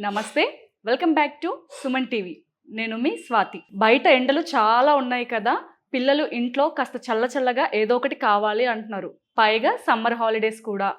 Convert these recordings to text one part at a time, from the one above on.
నమస్తే, welcome back to Suman TV. నేను మీ స్వాతి. బయట ఎండలు చాలా ఉన్నాయి కదా, పిల్లలు ఇంట్లో కాస్త చల్లగా ఏదో ఒకటి కావాలి అంటున్నారు. పైగా సమ్మర్ హాలిడేస్ కూడా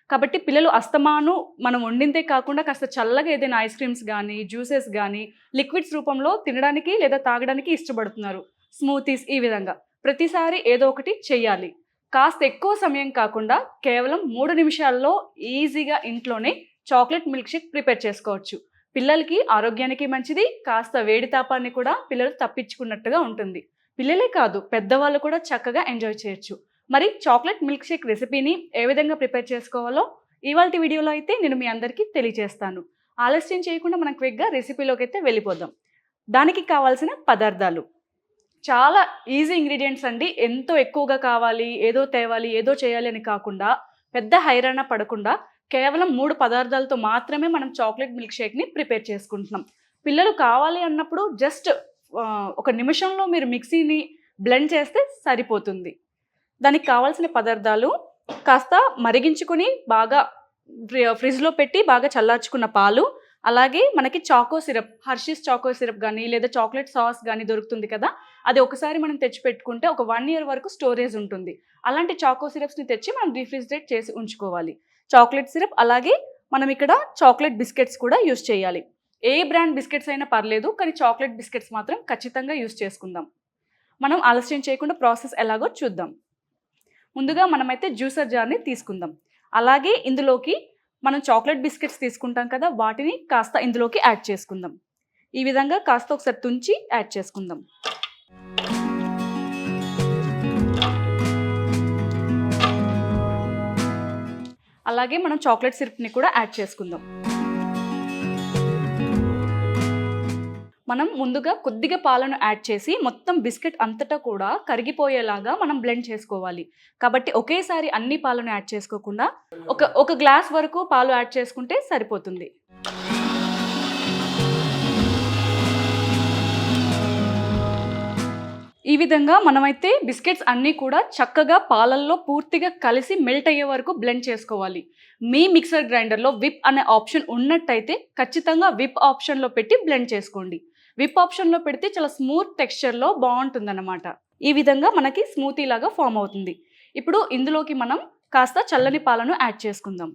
కాబట్టి పిల్లలు అస్తమాను మనం వండిందే కాకుండా కాస్త చల్లగా ఏదైనా ఐస్ క్రీమ్స్ కానీ జ్యూసెస్ కానీ లిక్విడ్స్ రూపంలో తినడానికి లేదా తాగడానికి ఇష్టపడుతున్నారు. స్మూతీస్, ఈ విధంగా ప్రతిసారి ఏదో ఒకటి చెయ్యాలి. కాస్త ఎక్కువ సమయం కాకుండా కేవలం 3 నిమిషాల్లో ఈజీగా ఇంట్లోనే చాక్లెట్ మిల్క్ షేక్ ప్రిపేర్ చేసుకోవచ్చు. పిల్లలకి ఆరోగ్యానికి మంచిది, కాస్త వేడి తాపాన్ని కూడా పిల్లలు తప్పించుకున్నట్టుగా ఉంటుంది. పిల్లలే కాదు, పెద్దవాళ్ళు కూడా చక్కగా ఎంజాయ్ చేయొచ్చు. మరి చాక్లెట్ మిల్క్ షేక్ రెసిపీని ఏ విధంగా ప్రిపేర్ చేసుకోవాలో ఇవాల్టి వీడియోలో అయితే నేను మీ అందరికీ తెలియజేస్తాను. ఆలస్యం చేయకుండా మనం క్విక్గా రెసిపీలోకి అయితే వెళ్ళిపోదాం. దానికి కావాల్సిన పదార్థాలు చాలా ఈజీ ఇంగ్రీడియంట్స్ అండి. ఎంతో ఎక్కువగా కావాలి, ఏదో తేవాలి, ఏదో చేయాలి అని కాకుండా పెద్ద హైరాణ పడకుండా కేవలం 3 పదార్థాలతో మాత్రమే మనం చాక్లెట్ మిల్క్ షేక్ని ప్రిపేర్ చేసుకుంటున్నాం. పిల్లలు కావాలి అన్నప్పుడు జస్ట్ 1 నిమిషంలో మీరు మిక్సీని బ్లెండ్ చేస్తే సరిపోతుంది. దానికి కావాల్సిన పదార్థాలు కాస్త మరిగించుకుని బాగా ఫ్రిడ్జ్లో పెట్టి బాగా చల్లార్చుకున్న పాలు, అలాగే మనకి choco syrup, Hershey's choco syrup కానీ లేదా చాక్లెట్ సాస్ కానీ దొరుకుతుంది కదా, అది ఒకసారి మనం తెచ్చి పెట్టుకుంటే ఒక 1 year వరకు స్టోరేజ్ ఉంటుంది. అలాంటి చాకో సిరప్స్ని తెచ్చి మనం రీఫ్రిజిరేట్ చేసి ఉంచుకోవాలి. చాక్లెట్ సిరప్, అలాగే మనం ఇక్కడ చాక్లెట్ బిస్కెట్స్ కూడా యూస్ చేయాలి. ఏ బ్రాండ్ బిస్కెట్స్ అయినా పర్లేదు, కానీ చాక్లెట్ బిస్కెట్స్ మాత్రం ఖచ్చితంగా యూస్ చేసుకుందాం. మనం ఆలస్యం చేయకుండా ప్రాసెస్ ఎలాగో చూద్దాం. ముందుగా మనమైతే జ్యూసర్ జార్ని తీసుకుందాం. అలాగే ఇందులోకి మనం చాక్లెట్ బిస్కెట్స్ తీసుకుంటాం కదా, వాటిని కాస్త ఇందులోకి యాడ్ చేసుకుందాం. ఈ విధంగా కాస్త ఒకసారి తుంచి యాడ్ చేసుకుందాం. అలాగే మనం చాక్లెట్ సిరప్ని కూడా యాడ్ చేసుకుందాం. మనం ముందుగా కొద్దిగా పాలను యాడ్ చేసి మొత్తం బిస్కెట్ అంతటా కూడా కరిగిపోయేలాగా మనం బ్లెండ్ చేసుకోవాలి. కాబట్టి ఒకేసారి అన్ని పాలను యాడ్ చేసుకోకుండా ఒక గ్లాస్ వరకు పాలు యాడ్ చేసుకుంటే సరిపోతుంది. ఈ విధంగా మనమైతే బిస్కెట్స్ అన్నీ కూడా చక్కగా పాలల్లో పూర్తిగా కలిసి మెల్ట్ అయ్యే వరకు బ్లెండ్ చేసుకోవాలి. మీ మిక్సర్ గ్రైండర్లో విప్ అనే ఆప్షన్ ఉన్నట్టయితే ఖచ్చితంగా విప్ ఆప్షన్లో పెట్టి బ్లెండ్ చేసుకోండి. విప్ ఆప్షన్లో పెడితే చాలా స్మూత్ టెక్స్చర్లో బాగుంటుందన్నమాట. ఈ విధంగా మనకి స్మూతీ లాగా ఫామ్ అవుతుంది. ఇప్పుడు ఇందులోకి మనం కాస్త చల్లని పాలను యాడ్ చేసుకుందాం.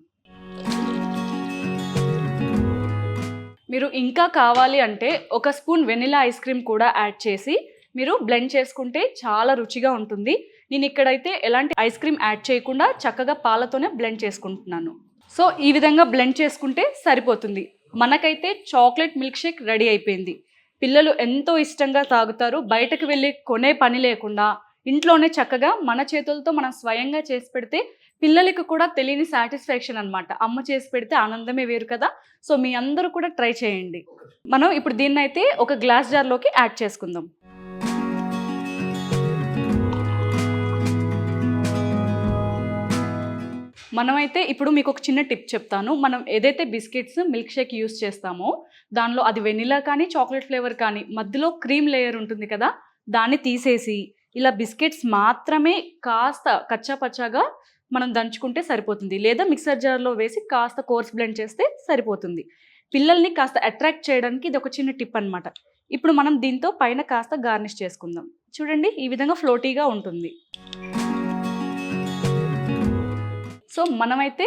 మీరు ఇంకా కావాలి అంటే 1 స్పూన్ వెనిలా ఐస్ క్రీమ్ కూడా యాడ్ చేసి మీరు బ్లెండ్ చేసుకుంటే చాలా రుచిగా ఉంటుంది. నేను ఇక్కడైతే ఎలాంటి ఐస్ క్రీమ్ యాడ్ చేయకుండా చక్కగా పాలతోనే బ్లెండ్ చేసుకుంటున్నాను. సో ఈ విధంగా బ్లెండ్ చేసుకుంటే సరిపోతుంది. మనకైతే చాక్లెట్ మిల్క్ షేక్ రెడీ అయిపోయింది. పిల్లలు ఎంతో ఇష్టంగా తాగుతారు. బయటకు వెళ్ళి కొనే పని లేకుండా ఇంట్లోనే చక్కగా మన చేతులతో మనం స్వయంగా చేసి పెడితే పిల్లలకి కూడా తెలియని సాటిస్ఫాక్షన్ అనమాట. అమ్మ చేసి పెడితే ఆనందమే వేరు కదా. సో మీ అందరూ కూడా ట్రై చేయండి. మనం ఇప్పుడు దీన్ని అయితే ఒక గ్లాస్ జార్లోకి యాడ్ చేసుకుందాం. మనమైతే ఇప్పుడు మీకు ఒక చిన్న టిప్ చెప్తాను. మనం ఏదైతే బిస్కెట్స్ మిల్క్ షేక్ యూస్ చేస్తామో దానిలో అది వెనిలా కానీ చాక్లెట్ ఫ్లేవర్ కానీ మధ్యలో క్రీమ్ లేయర్ ఉంటుంది కదా, దాన్ని తీసేసి ఇలా బిస్కెట్స్ మాత్రమే కాస్త కచ్చాపచ్చాగా మనం దంచుకుంటే సరిపోతుంది. లేదా మిక్సర్ జార్లో వేసి కాస్త కోర్స్ బ్లెండ్ చేస్తే సరిపోతుంది. పిల్లల్ని కాస్త అట్రాక్ట్ చేయడానికి ఇది ఒక చిన్న టిప్ అనమాట. ఇప్పుడు మనం దీంతో పైన కాస్త గార్నిష్ చేసుకుందాం. చూడండి, ఈ విధంగా ఫ్లోటీగా ఉంటుంది. సో మనమైతే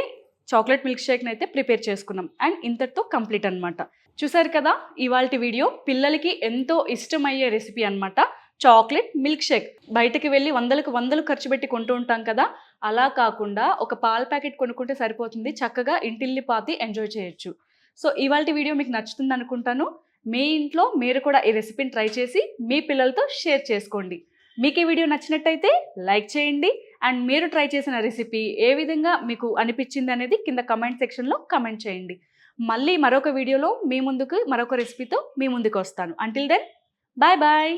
చాక్లెట్ మిల్క్ షేక్ని అయితే ప్రిపేర్ చేసుకున్నాం. అండ్ ఇంతటితో కంప్లీట్ అనమాట. చూసారు కదా, ఇవాల్టి వీడియో పిల్లలకి ఎంతో ఇష్టమయ్యే రెసిపీ అనమాట, చాక్లెట్ మిల్క్ షేక్. బయటకు వెళ్ళి 100 ఖర్చు పెట్టి కొంటూ ఉంటాం కదా, అలా కాకుండా ఒక పాల ప్యాకెట్ కొనుక్కుంటే సరిపోతుంది. చక్కగా ఇంటిల్లిపాతి ఎంజాయ్ చేయొచ్చు. సో ఇవాల్టి వీడియో మీకు నచ్చుతుంది అనుకుంటాను. మీ ఇంట్లో మీరు కూడా ఈ రెసిపీని ట్రై చేసి మీ పిల్లలతో షేర్ చేసుకోండి. మీకు ఈ వీడియో నచ్చినట్టయితే లైక్ చేయండి. అండ్ మీరు ట్రై చేసిన రెసిపీ ఏ విధంగా మీకు అనిపించింది అనేది కింద కమెంట్ సెక్షన్లో కమెంట్ చేయండి. మళ్ళీ మరొక వీడియోలో మరొక రెసిపీతో మీ ముందుకు వస్తాను. Until then, bye bye.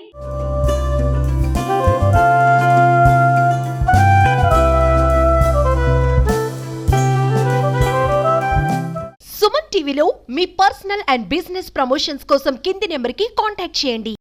Suman టీవీలో మీ పర్సనల్ అండ్ బిజినెస్ ప్రమోషన్స్ కోసం కింది నెంబర్కి కాంటాక్ట్ చేయండి.